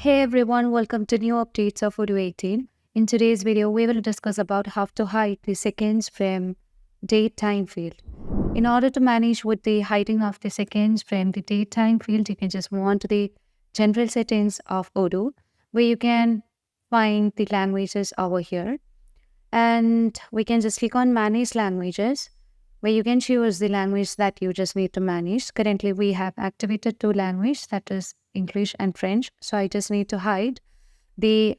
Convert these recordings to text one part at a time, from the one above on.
Hey everyone, welcome to new updates of Odoo 18. In today's video, we will discuss about how to hide the seconds from date time field. In order to manage with the hiding of the seconds from the date time field, you can just move on to the general settings of Odoo, where you can find the languages over here. And we can just click on manage languages, where you can choose the language that you just need to manage. Currently, we have activated two languages, that is English and French. So I just need to hide the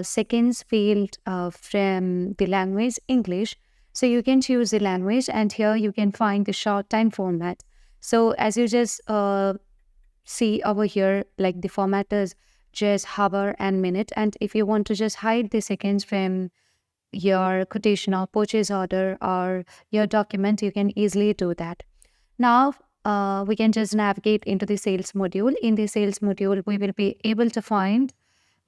seconds field from the language English. So you can choose the language, and here you can find the short time format. So as you just see over here, like the format is just hour and minute. And if you want to just hide the seconds from your quotation or purchase order or your document, you can easily do that. Now, we can just navigate into the sales module. In the sales module, we will be able to find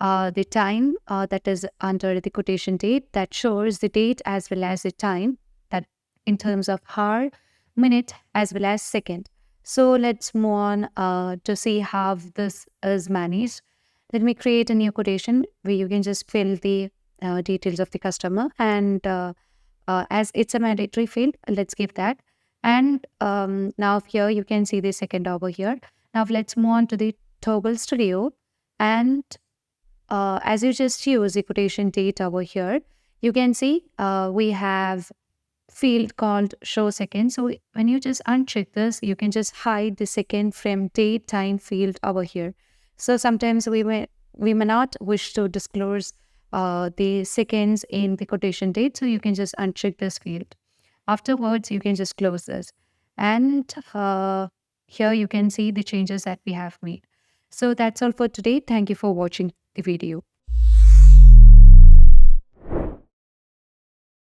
the time that is under the quotation date that shows the date as well as the time that in terms of hour, minute, as well as second. So let's move on to see how this is managed. Let me create a new quotation where you can just fill the details of the customer, and as it's a mandatory field, let's give that. And now here you can see the second over here. Now let's move on to the toggle studio, and as you just use the quotation date over here, you can see we have field called show second. So when you just uncheck this, you can just hide the second from date time field over here. So sometimes we may not wish to disclose the seconds in the quotation date, so you can just uncheck this field. Afterwards, you can just close this, and here you can see the changes that we have made. So that's all for today. Thank you for watching the video.